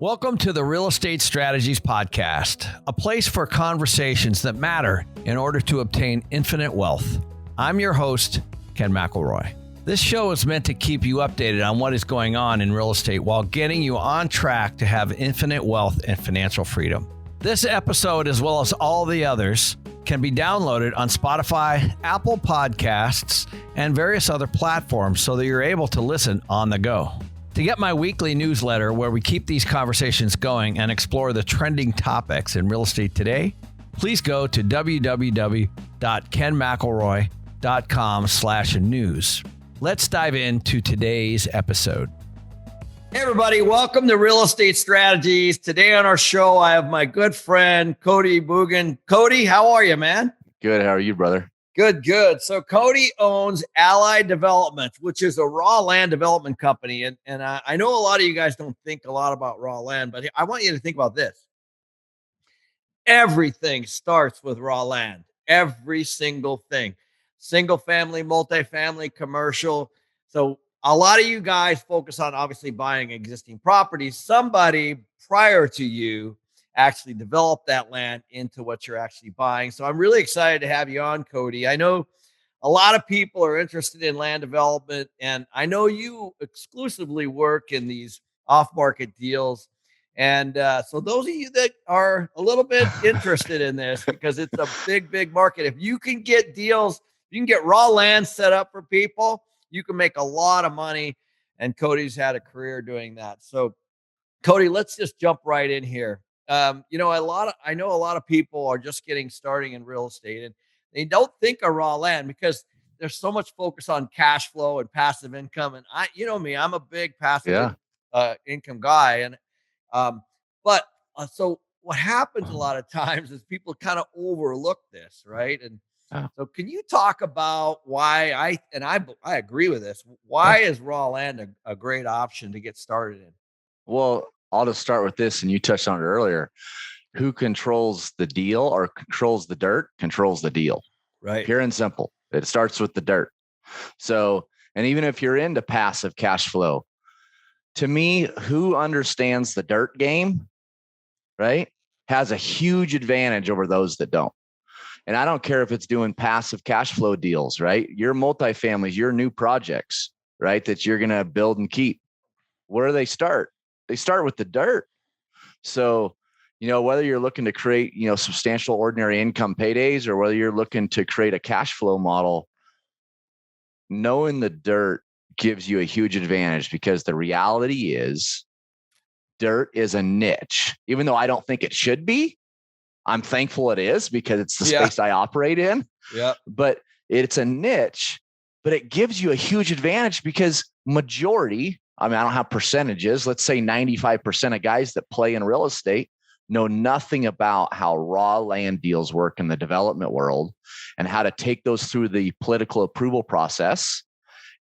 Welcome to the Real Estate Strategies Podcast, a place for conversations that matter in order to obtain infinite wealth. I'm your host, Ken McElroy. This show is meant to keep you updated on what is going on in real estate while getting you on track to have infinite wealth and financial freedom. This episode, as well as all the others, can be downloaded on Spotify, Apple Podcasts, and various other platforms so that you're able to listen on the go. To get my weekly newsletter where we keep these conversations going and explore the trending topics in real estate today, please go to www.kenmcelroy.com/news. Let's dive into today's episode. Hey everybody, welcome to Real Estate Strategies. Today on our show, I have my good friend, Cody Bjugan. Cody, how are you, man? Good. How are you, brother? Good. So Cody owns Allied Development, which is a raw land development company. And I know a lot of you guys don't think a lot about raw land, but I want you to think about this. Everything starts with raw land. Every single thing. Single family, multifamily, commercial. So a lot of you guys focus on obviously buying existing properties. Somebody prior to you actually develop that land into what you're actually buying. So I'm really excited to have you on, Cody. I know a lot of people are interested in land development, and I know you exclusively work in these off-market deals. And so those of you that are a little bit interested in this, because it's a big market, if you can get deals, you can get raw land set up for people, you can make a lot of money. And Cody's had a career doing that. So Cody, let's just jump right in here. I know a lot of people are just getting starting in real estate and they don't think of raw land because there's so much focus on cash flow and passive income. And I'm a big passive income guy. And so what happens a lot of times is people kind of overlook this, right? And so can you talk about why I agree with this. Why is raw land a great option to get started in? Well, I'll just start with this, and you touched on it earlier. Who controls the deal or controls the dirt controls the deal. Right. Pure and simple. It starts with the dirt. So, and even if you're into passive cash flow, to me, who understands the dirt game, right, has a huge advantage over those that don't. And I don't care if it's doing passive cash flow deals, right? Your multifamilies, your new projects, right, that you're going to build and keep. Where do they start? They start with the dirt. So, whether you're looking to create, substantial ordinary income paydays or whether you're looking to create a cash flow model, knowing the dirt gives you a huge advantage because the reality is dirt is a niche. Even though I don't think it should be, I'm thankful it is because it's the space I operate in. Yeah. But it's a niche, but it gives you a huge advantage because majority, I don't have percentages. Let's say 95% of guys that play in real estate know nothing about how raw land deals work in the development world and how to take those through the political approval process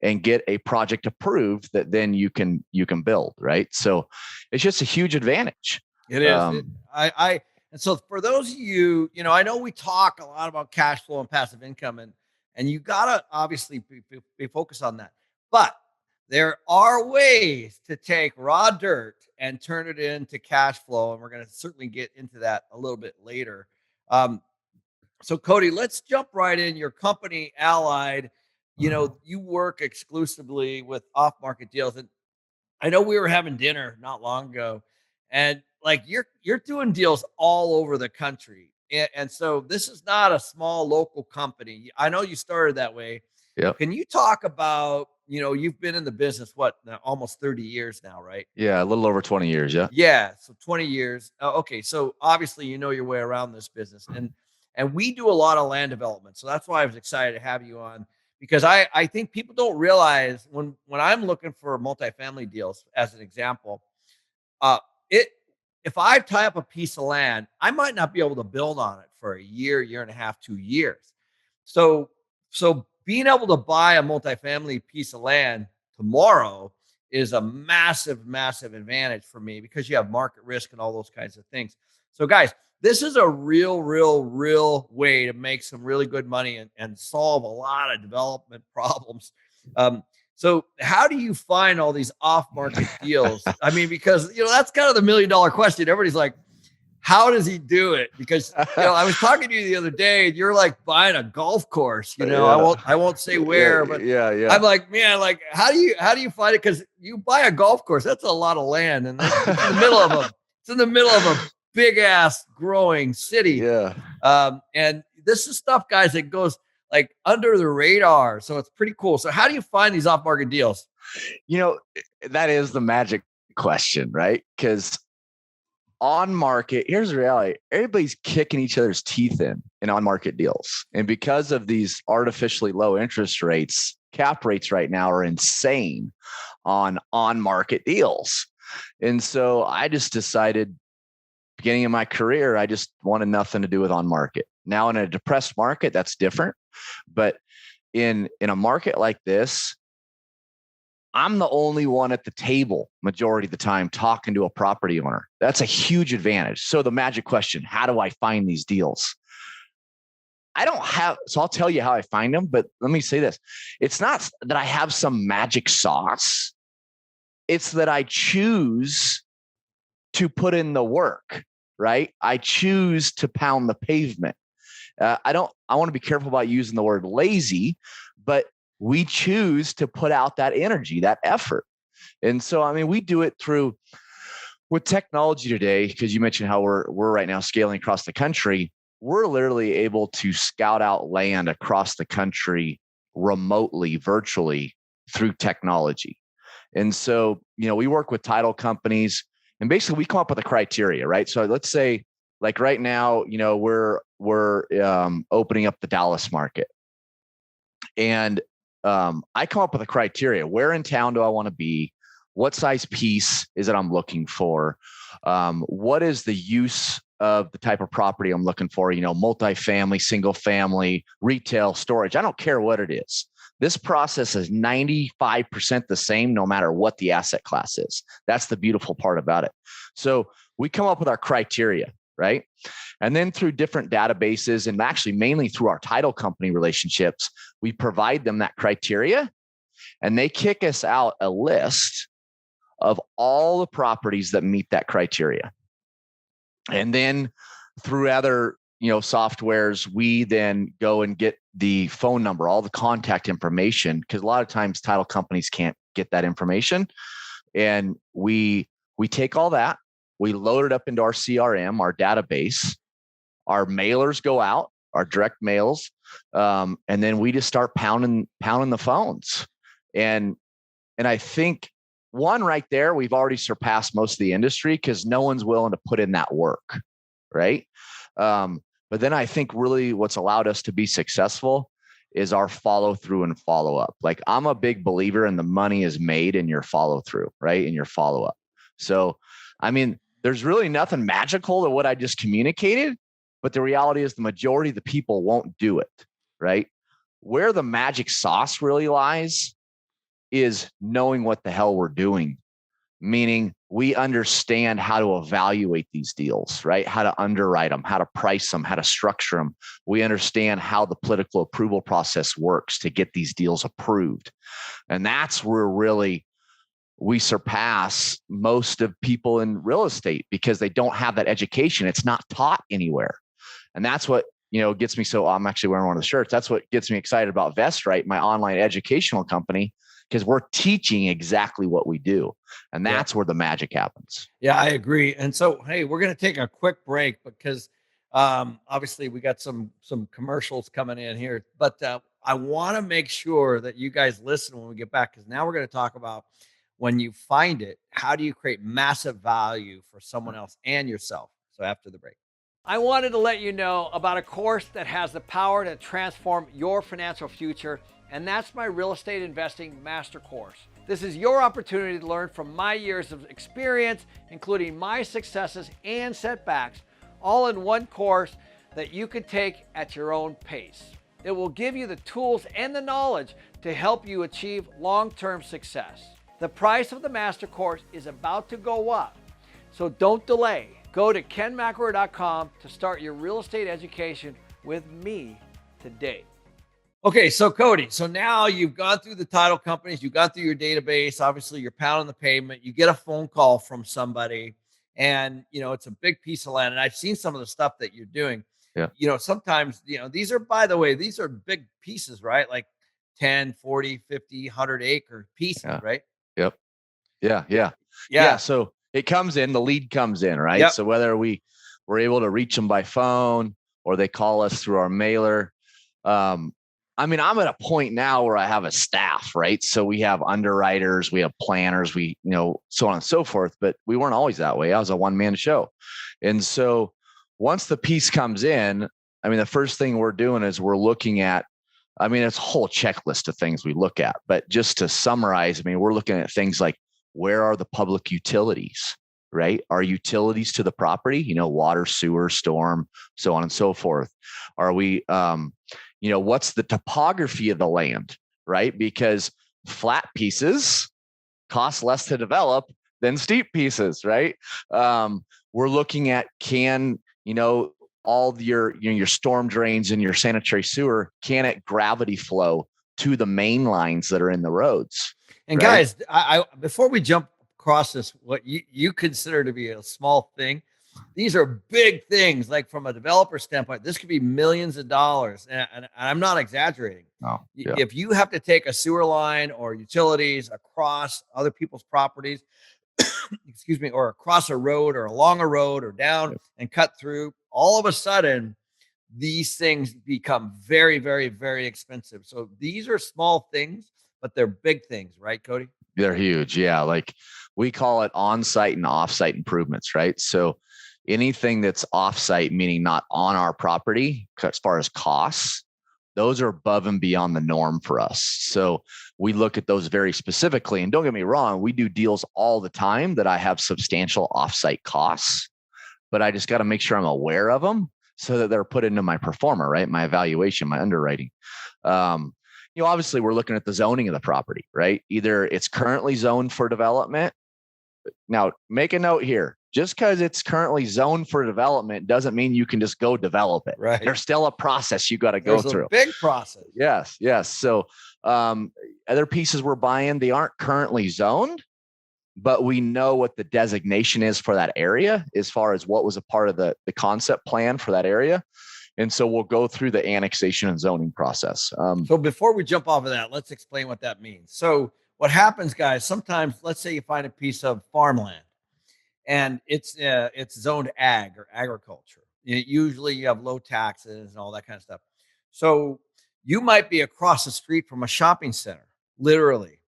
and get a project approved that then you can build, right? So it's just a huge advantage. It is. And so for those of you, I know we talk a lot about cash flow and passive income, and you gotta obviously be focused on that. But there are ways to take raw dirt and turn it into cash flow. And we're going to certainly get into that a little bit later. So Cody, let's jump right in. Your company, Allied, you work exclusively with off-market deals. And I know we were having dinner not long ago, and like you're doing deals all over the country. And so this is not a small local company. I know you started that way. Yeah. Can you talk about, you've been in the business, almost 30 years now, right? Yeah. A little over 20 years. Yeah. Yeah. So 20 years. Okay. So obviously, you know your way around this business, and we do a lot of land development. So that's why I was excited to have you on, because I think people don't realize when I'm looking for multifamily deals, as an example, if I tie up a piece of land, I might not be able to build on it for a year and a half, 2 years. So being able to buy a multifamily piece of land tomorrow is a massive advantage for me because you have market risk and all those kinds of things. So guys, this is a real way to make some really good money and solve a lot of development problems. So how do you find all these off-market deals? I mean, because that's kind of the $1 million question. Everybody's like, how does he do it? Because I was talking to you the other day, and you're like buying a golf course. Yeah. I won't say where, but yeah. I'm like, man, like how do you find it? Because you buy a golf course, that's a lot of land, and it's in the middle of a big ass growing city. Yeah. And this is stuff, guys, that goes like under the radar. So it's pretty cool. So how do you find these off-market deals? That is the magic question, right? Because on market, here's the reality. Everybody's kicking each other's teeth in on market deals. And because of these artificially low interest rates, cap rates right now are insane on market deals. And so I just decided, beginning of my career, I just wanted nothing to do with on market. Now in a depressed market, that's different. But in a market like this, I'm the only one at the table majority of the time talking to a property owner. That's a huge advantage. So the magic question, how do I find these deals? So I'll tell you how I find them, but let me say this. It's not that I have some magic sauce. It's that I choose to put in the work, right? I choose to pound the pavement. I want to be careful about using the word lazy, but we choose to put out that energy, that effort. And so, I mean, we do it with technology today, because you mentioned how we're right now scaling across the country. We're literally able to scout out land across the country remotely, virtually through technology. And so, we work with title companies, and basically we come up with a criteria, right? So let's say, like right now, we're opening up the Dallas market. And I come up with a criteria. Where in town do I want to be? What size piece is it I'm looking for? What is the use of the type of property I'm looking for? Multifamily, single family, retail, storage. I don't care what it is. This process is 95% the same, no matter what the asset class is. That's the beautiful part about it. So we come up with our criteria, right? And then through different databases, and actually mainly through our title company relationships, we provide them that criteria, and they kick us out a list of all the properties that meet that criteria. And then through other, softwares, we then go and get the phone number, all the contact information, because a lot of times title companies can't get that information. And we take all that, we load it up into our CRM, our database. Our mailers go out, our direct mails, and then we just start pounding the phones. And I think one right there, we've already surpassed most of the industry, because no one's willing to put in that work, right? But then I think really what's allowed us to be successful is our follow through and follow up. Like, I'm a big believer in the money is made in your follow through, right? In your follow up. So, I mean, there's really nothing magical to what I just communicated, but the reality is the majority of the people won't do it, right? Where the magic sauce really lies is knowing what the hell we're doing, meaning we understand how to evaluate these deals, right? How to underwrite them, how to price them, how to structure them. We understand how the political approval process works to get these deals approved. And that's where really we surpass most of people in real estate, because they don't have that education. It's not taught anywhere. And that's what, gets me. So I'm actually wearing one of the shirts. That's what gets me excited about VestRight, my online educational company, because we're teaching exactly what we do. And that's where the magic happens. Yeah, I agree. And so, hey, we're going to take a quick break, because obviously we got some commercials coming in here, but I want to make sure that you guys listen when we get back, because now we're going to talk about, when you find it, how do you create massive value for someone else and yourself? So after the break. I wanted to let you know about a course that has the power to transform your financial future, and that's my Real Estate Investing Master Course. This is your opportunity to learn from my years of experience, including my successes and setbacks, all in one course that you can take at your own pace. It will give you the tools and the knowledge to help you achieve long-term success. The price of the Master Course is about to go up, so don't delay. Go to kenmcelroy.com to start your real estate education with me today. Okay, so Cody, so now you've gone through the title companies, you've gone through your database. Obviously, you're pounding the pavement. You get a phone call from somebody, and it's a big piece of land. And I've seen some of the stuff that you're doing. Yeah. Sometimes, these are, by the way, these are big pieces, right? Like 10, 40, 50, 100 acre pieces, Yeah. right? Yep. Yeah. Yeah. Yeah. Yeah. Yeah. So it comes in, the lead comes in, right? Yep. So whether we're able to reach them by phone or they call us through our mailer. I mean, I'm at a point now where I have a staff, right? So we have underwriters, we have planners, so on and so forth, but we weren't always that way. I was a one-man show. And so once the piece comes in, I mean, the first thing we're doing is we're looking at, it's a whole checklist of things we look at, but just to summarize, we're looking at things like, where are the public utilities, right? Are utilities to the property, water, sewer, storm, so on and so forth. Are we, what's the topography of the land, right? Because flat pieces cost less to develop than steep pieces, right? We're looking at all your storm drains and your sanitary sewer, can it gravity flow to the main lines that are in the roads? And Right? guys, I before we jump across this, what you consider to be a small thing, these are big things. Like from a developer standpoint, this could be millions of dollars, and I'm not exaggerating. Oh, yeah. If you have to take a sewer line or utilities across other people's properties, excuse me, or across a road or along a road or down and cut through, all of a sudden these things become very, very, very expensive. So these are small things, but they're big things, right, Cody? They're huge. Yeah. Like we call it on-site and off-site improvements, right? So anything that's off-site, meaning not on our property, as far as costs, those are above and beyond the norm for us. So we look at those very specifically. And don't get me wrong, we do deals all the time that I have substantial off-site costs, but I just got to make sure I'm aware of them so that they're put into my performer, right? My evaluation, my underwriting. Obviously we're looking at the zoning of the property, right? Either it's currently zoned for development. Now, make a note here. Just because it's currently zoned for development doesn't mean you can just go develop it. Right. There's still a process you got to go through. A big process. Yes. So other pieces we're buying, they aren't currently zoned, but we know what the designation is for that area as far as what was a part of the concept plan for that area. And so we'll go through the annexation and zoning process. So before we jump off of that, let's explain what that means. So what happens, guys, sometimes let's say you find a piece of farmland and it's zoned ag or agriculture. Usually you have low taxes and all that kind of stuff. So you might be across the street from a shopping center, literally.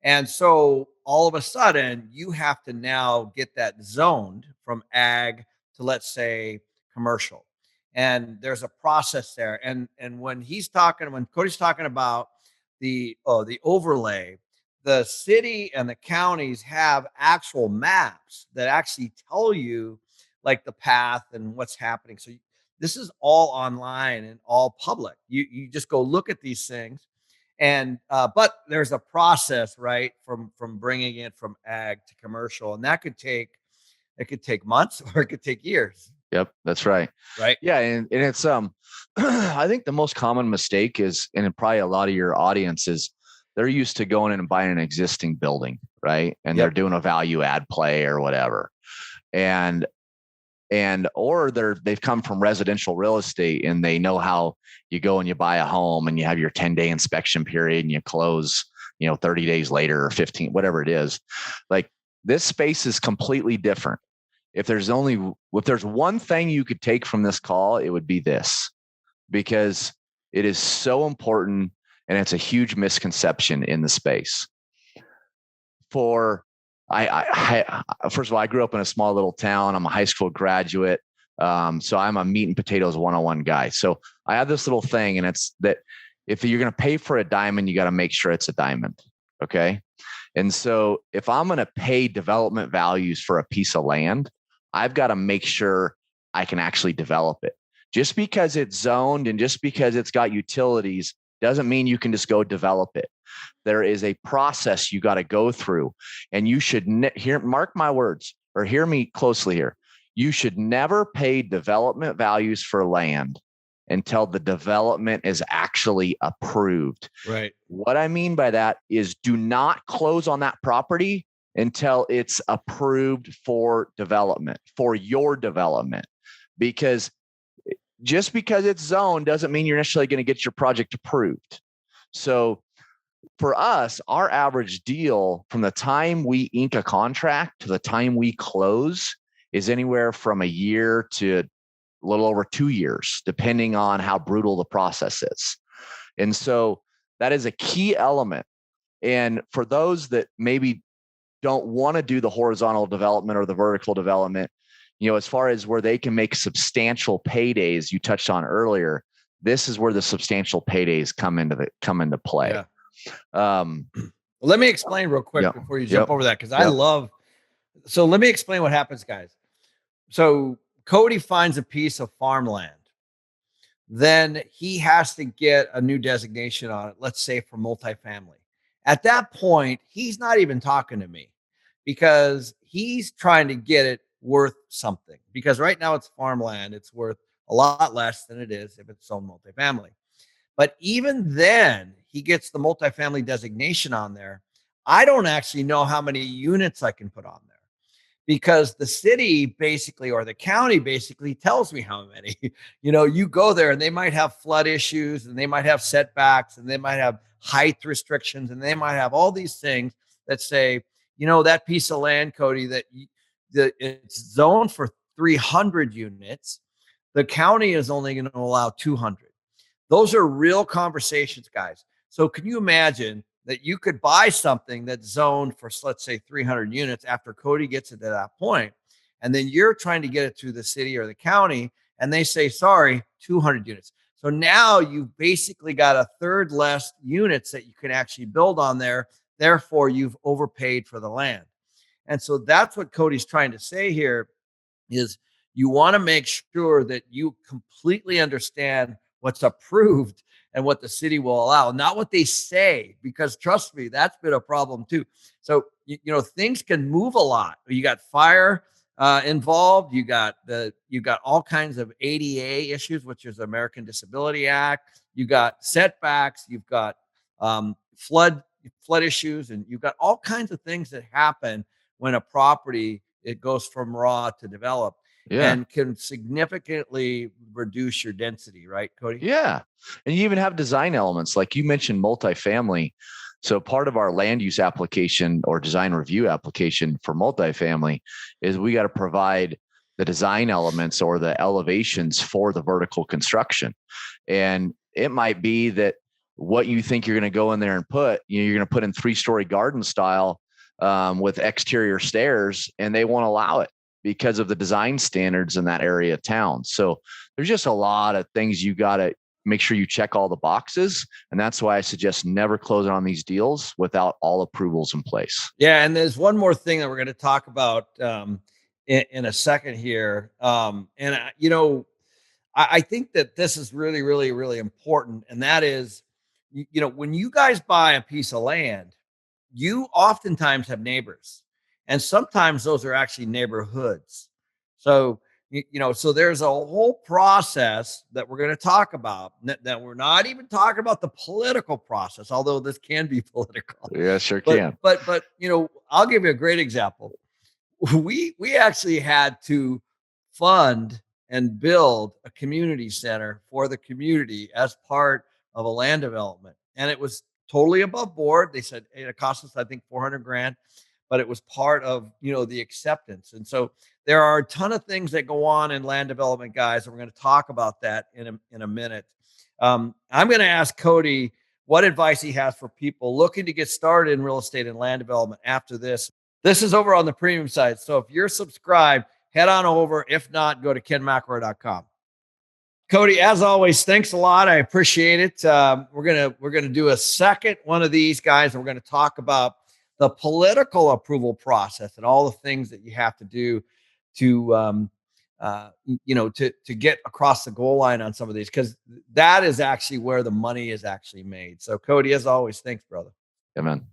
And so all of a sudden you have to now get that zoned from ag to, let's say, commercial. And there's a process there. And when Cody's talking about the overlay, the city and the counties have actual maps that actually tell you like the path and what's happening. So this is all online and all public. You just go look at these things, and but there's a process, right, from bringing it from ag to commercial, and that could take months or it could take years. Yep, that's right. Right. Yeah, and it's I think the most common mistake is, and probably a lot of your audience is, they're used to going in and buying an existing building, right? And they're doing a value add play or whatever. Or they've come from residential real estate and they know how you go and you buy a home and you have your 10-day inspection period and you close, 30 days later or 15, whatever it is. Like, this space is completely different. If there's one thing you could take from this call, it would be this, because it is so important and it's a huge misconception in the space. First of all, I grew up in a small little town. I'm a high school graduate. So I'm a meat and potatoes 101 guy. So I have this little thing, and it's that if you're going to pay for a diamond, you got to make sure it's a diamond. Okay. And so if I'm going to pay development values for a piece of land, I've got to make sure I can actually develop it. Just because it's zoned and just because it's got utilities doesn't mean you can just go develop it. There is a process you got to go through, and you should mark my words, or hear me closely here. You should never pay development values for land until the development is actually approved. Right. What I mean by that is do not close on that property until it's approved for development, for your development. Because just because it's zoned doesn't mean you're necessarily going to get your project approved. So for us, our average deal from the time we ink a contract to the time we close is anywhere from a year to a little over 2 years, depending on how brutal the process is. And so that is a key element. And for those that maybe don't want to do the horizontal development or the vertical development, as far as where they can make substantial paydays, you touched on earlier, this is where the substantial paydays come into play. Yeah. Let me explain real quick before you jump over that, because so let me explain what happens, guys. So Cody finds a piece of farmland. Then he has to get a new designation on it, let's say for multifamily. At that point, he's not even talking to me because he's trying to get it worth something. Because right now it's farmland. It's worth a lot less than it is if it's sold multifamily. But even then, he gets the multifamily designation on there. I don't actually know how many units I can put on there because the city basically, or the county basically tells me how many. You go there and they might have flood issues and they might have setbacks and they might have height restrictions and they might have all these things that say, that piece of land, Cody, that it's zoned for 300 units. The county is only going to allow 200. Those are real conversations, guys. So can you imagine that you could buy something that's zoned for, let's say, 300 units after Cody gets it to that point, and then you're trying to get it through the city or the county, and they say, sorry, 200 units. So now you've basically got a third less units that you can actually build on there. Therefore, you've overpaid for the land. And so that's what Cody's trying to say here is you want to make sure that you completely understand what's approved and what the city will allow, not what they say, because trust me, that's been a problem too. So, things can move a lot. You got fire involved. You got all kinds of ADA issues, which is American Disability Act. You got setbacks. You've got flood issues, and you've got all kinds of things that happen when a property, it goes from raw to developed. And can significantly reduce your density, right, Cody? Yeah. And you even have design elements, like you mentioned multifamily. So part of our land use application or design review application for multifamily is we got to provide the design elements or the elevations for the vertical construction. And it might be that what you think you're going to go in there and put, you're going to put in 3-story garden style with exterior stairs, and they won't allow it because of the design standards in that area of town. So there's just a lot of things you got to make sure you check all the boxes. And that's why I suggest never closing on these deals without all approvals in place. Yeah. And there's one more thing that we're going to talk about in a second here. I think that this is really, really, really important. And that is, when you guys buy a piece of land, you oftentimes have neighbors. And sometimes those are actually neighborhoods. So, so there's a whole process that we're going to talk about that we're not even talking about the political process, although this can be political. Yeah, sure can. But I'll give you a great example. We actually had to fund and build a community center for the community as part of a land development. And it was totally above board. They said it cost us, I think, $400,000. But it was part of, the acceptance. And so there are a ton of things that go on in land development, guys. And we're going to talk about that in a minute. I'm going to ask Cody what advice he has for people looking to get started in real estate and land development after this. This is over on the premium side. So if you're subscribed, head on over. If not, go to kenmcelroy.com. Cody, as always, thanks a lot. I appreciate it. We're gonna do a second one of these, guys, and we're going to talk about the political approval process and all the things that you have to do to get across the goal line on some of these, because that is actually where the money is actually made. So Cody, as always, thanks, brother. Yeah, man.